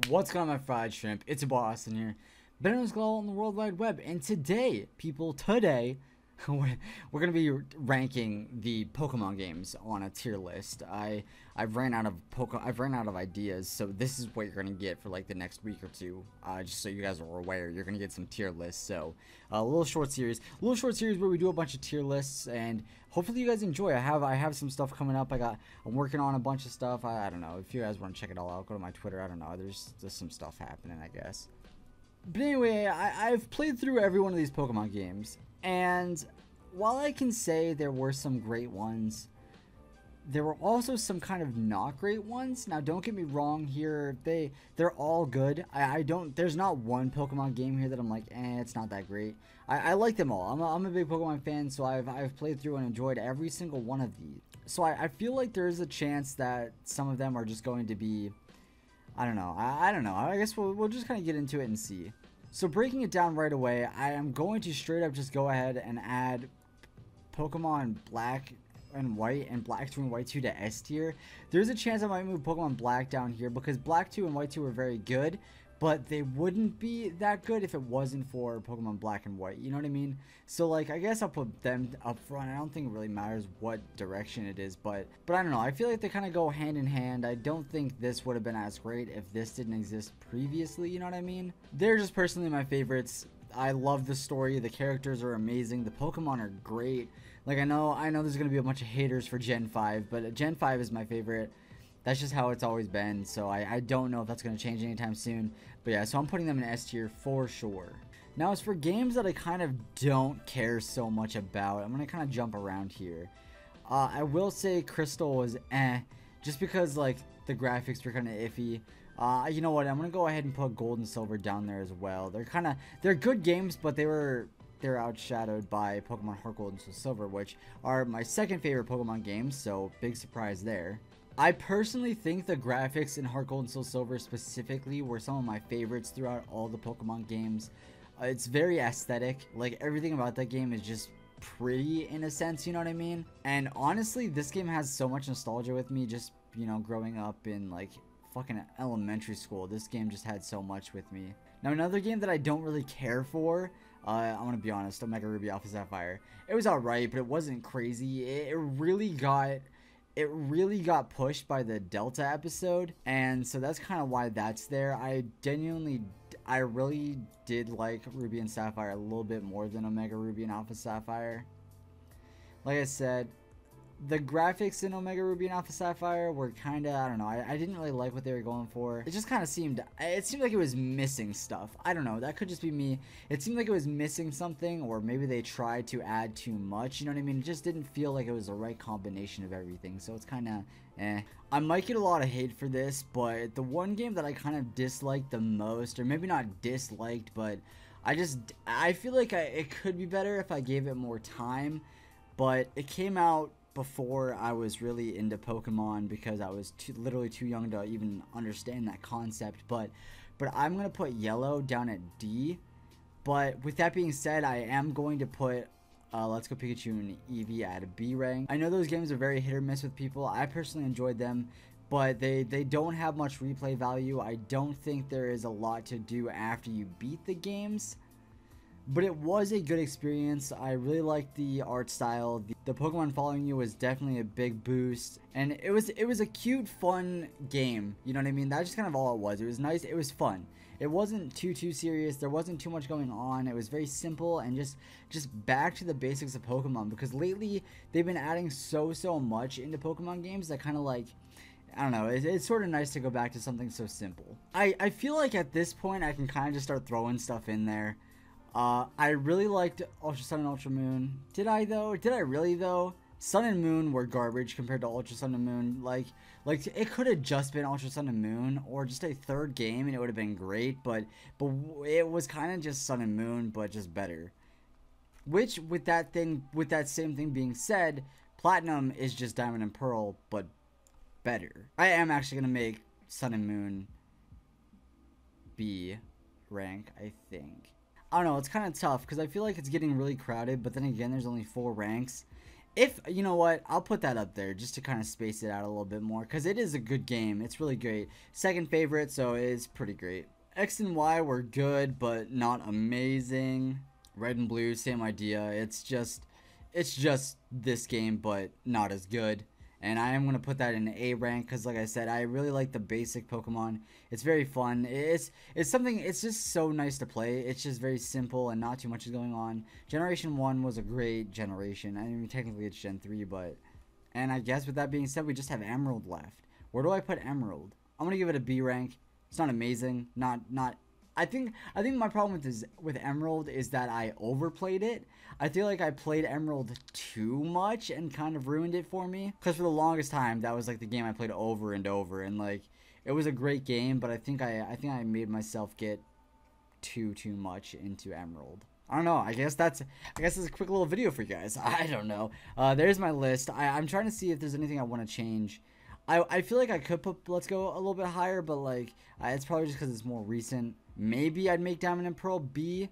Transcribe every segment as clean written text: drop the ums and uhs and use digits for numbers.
What's going on, my fried shrimp? It's your boy Austin here, better known as Glowl on the World Wide Web, and today, we're gonna be ranking the Pokemon games on a tier list. I've ran out of ideas, so this is what you're gonna get for like the next week or two. Just so you guys are aware, you're gonna get some tier lists. So a little short series where we do a bunch of tier lists, and hopefully you guys enjoy. I have some stuff coming up. I'm working on a bunch of stuff. I don't know if you guys want to check it all out. Go to my Twitter. I don't know. There's some stuff happening, I guess. But anyway, I've played through every one of these Pokemon games, and while I can say there were some great ones, there were also some kind of not great ones. Now, don't get me wrong here. They're all good. There's not one Pokemon game here that I'm like, it's not that great. I like them all. I'm a big Pokemon fan, so I've played through and enjoyed every single one of these. So I feel like there's a chance that some of them are just going to be, I don't know. I don't know. I guess we'll just kind of get into it and see. So breaking it down right away, I am going to straight up just go ahead and add Pokemon Black and White and Black 2 and White 2 to S tier. There's a chance I might move Pokemon Black down here because Black 2 and White 2 are very good, but they wouldn't be that good if it wasn't for Pokemon Black and White. You know what I mean? So like, I guess I'll put them up front. I don't think it really matters what direction it is, but I don't know. I feel like they kind of go hand in hand. I don't think this would have been as great if this didn't exist previously. You know what I mean? They're just personally my favorites. I love the story. The characters are amazing. The Pokemon are great. Like, I know there's going to be a bunch of haters for Gen 5, but Gen 5 is my favorite. That's just how it's always been, so I don't know if that's going to change anytime soon. But yeah, so I'm putting them in S tier for sure. Now, as for games that I kind of don't care so much about, I'm going to kind of jump around here. I will say Crystal was just because, like, the graphics were kind of iffy. You know what, I'm going to go ahead and put Gold and Silver down there as well. They're good games, but they're outshadowed by Pokemon Heart Gold and Soul Silver, which are my second favorite Pokemon games, so big surprise there. I personally think the graphics in Heart Gold and Soul Silver specifically were some of my favorites throughout all the Pokemon games. It's very aesthetic. Like, everything about that game is just pretty in a sense, you know what I mean? And honestly, this game has so much nostalgia with me, just, you know, growing up in like fucking elementary school. This game just had so much with me. Now, another game that I don't really care for, I'm gonna be honest, Omega Ruby Alpha Sapphire. It was alright, but it wasn't crazy. It really got pushed by the Delta episode, and so that's kind of why that's there. I really did like Ruby and Sapphire a little bit more than Omega Ruby and Alpha Sapphire. Like I said, the graphics in Omega Ruby and Alpha Sapphire were kind of, I don't know, I didn't really like what they were going for. It just kind of seemed like it was missing stuff. I don't know, that could just be me. It seemed like it was missing something, or maybe they tried to add too much, you know what I mean? It just didn't feel like it was the right combination of everything, so it's kind of I might get a lot of hate for this, but the one game that I kind of disliked the most, or maybe not disliked, but I feel like it could be better if I gave it more time, but it came out before I was really into Pokemon because I was literally too young to even understand that concept. But I'm gonna put Yellow down at D. But with that being said, I am going to put Let's Go Pikachu and Eevee at a B rank. I know those games are very hit or miss with people. I personally enjoyed them, but they don't have much replay value. I don't think there is a lot to do after you beat the games. But it was a good experience. I really liked the art style. The Pokemon following you was definitely a big boost. And it was a cute, fun game. You know what I mean? That's just kind of all it was. It was nice. It was fun. It wasn't too serious. There wasn't too much going on. It was very simple and just back to the basics of Pokemon. Because lately, they've been adding so much into Pokemon games that kind of like, I don't know, it's sort of nice to go back to something so simple. I feel like at this point, I can kind of just start throwing stuff in there. I really liked Ultra Sun and Ultra Moon. Did I though? Did I really though? Sun and Moon were garbage compared to Ultra Sun and Moon. Like it could have just been Ultra Sun and Moon, or just a third game, and it would have been great. But it was kind of just Sun and Moon, but just better. Which, with that same thing being said, Platinum is just Diamond and Pearl, but better. I am actually gonna make Sun and Moon B rank, I think. I don't know, it's kind of tough because I feel like it's getting really crowded, but then again, there's only 4 ranks. If, you know what, I'll put that up there just to kind of space it out a little bit more, because it is a good game. It's really great. Second favorite, so it's pretty great. X and Y were good, but not amazing. Red and Blue, same idea. It's just this game, but not as good. And I am going to put that in A rank because, like I said, I really like the basic Pokemon. It's very fun. It's something, it's just so nice to play. It's just very simple and not too much is going on. Generation 1 was a great generation. I mean, technically it's Gen 3, but... And I guess with that being said, we just have Emerald left. Where do I put Emerald? I'm going to give it a B rank. It's not amazing. Not I think my problem with Emerald is that I overplayed it. I feel like I played Emerald too much and kind of ruined it for me. Because for the longest time, that was like the game I played over and over, and like it was a great game, but I think I made myself get too much into Emerald. I don't know. I guess that's a quick little video for you guys. I don't know. There's my list. I'm trying to see if there's anything I want to change. I feel like I could put Let's Go a little bit higher, but like it's probably just because it's more recent. Maybe I'd make Diamond and Pearl B,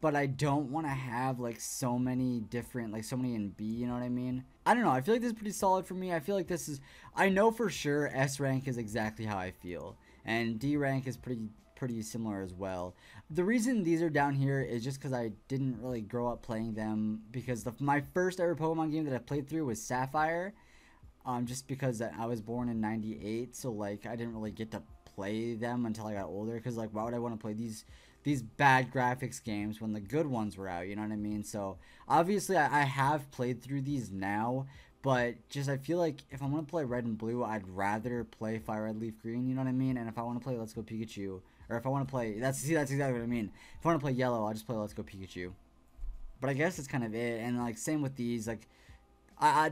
but I don't want to have like so many different, like so many in B, you know what I mean? I don't know. I feel like this is pretty solid for me. I feel like this is, I know for sure S rank is exactly how I feel, and D rank is pretty similar as well. The reason these are down here is just because I didn't really grow up playing them, because my first ever Pokemon game that I played through was Sapphire. Just because I was born in '98, so like I didn't really get to play them until I got older, because like why would I want to play these bad graphics games when the good ones were out, you know what I mean? So obviously I have played through these now, but just I feel like if I'm going to play Red and Blue, I'd rather play Fire Red Leaf Green, you know what I mean? And if I want to play Let's Go Pikachu, or if I want to play, that's exactly what I mean. If I want to play Yellow, I'll just play Let's Go Pikachu. But I guess that's kind of it. And like same with these, like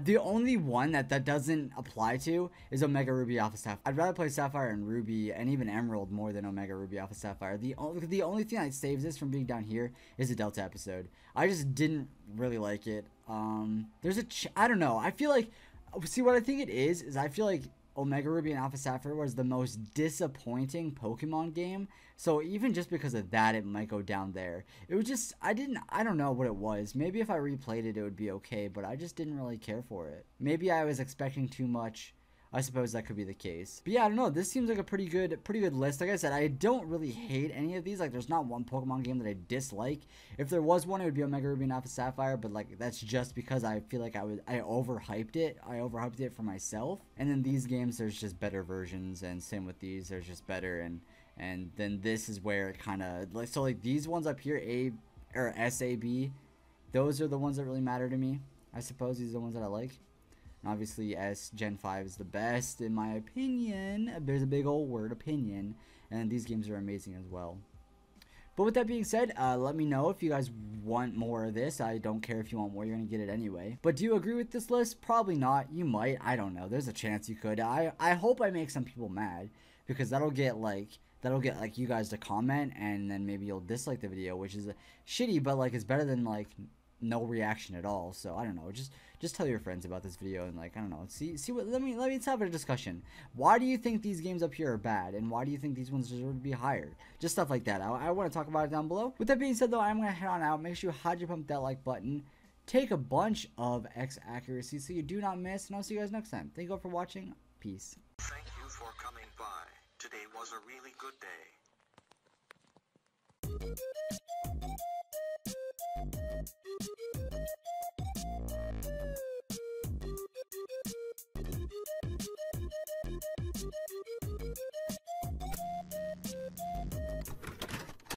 the only one that doesn't apply to is Omega Ruby Alpha Sapphire. I'd rather play Sapphire and Ruby and even Emerald more than Omega Ruby Alpha Sapphire. The only thing that saves this from being down here is the Delta episode. I just didn't really like it. I don't know. I feel like, see, what I think it is I feel like Omega Ruby and Alpha Sapphire was the most disappointing Pokemon game. So even just because of that, it might go down there. It was just, I don't know what it was. Maybe if I replayed it, it would be okay, but I just didn't really care for it. Maybe I was expecting too much. I suppose that could be the case. But yeah, I don't know. This seems like a pretty good list. Like I said, I don't really hate any of these. Like, there's not one Pokemon game that I dislike. If there was one, it would be Omega Ruby and Alpha Sapphire. But like, that's just because I feel like I overhyped it. I overhyped it for myself. And then these games, there's just better versions. And same with these, there's just better. And then this is where it kind of like, so like these ones up here, A or SAB, those are the ones that really matter to me. I suppose these are the ones that I like. Obviously, Gen 5 is the best, in my opinion. There's a big old word, opinion. And these games are amazing as well. But with that being said, let me know if you guys want more of this. I don't care if you want more. You're going to get it anyway. But do you agree with this list? Probably not. You might. I don't know. There's a chance you could. I hope I make some people mad, because that'll get like you guys to comment, and then maybe you'll dislike the video, which is shitty, but like it's better than like no reaction at all. So I don't know, just tell your friends about this video, and like I don't know, see what, let me have a discussion. Why do you think these games up here are bad, and why do you think these ones deserve to be higher? Just stuff like that. I want to talk about it down below. With that being said though, I'm gonna head on out. Make sure you hide your pump that like button, take a bunch of X accuracy so you do not miss, and I'll see you guys next time. Thank you all for watching. Peace. Thank you for coming by. Today was a really good day.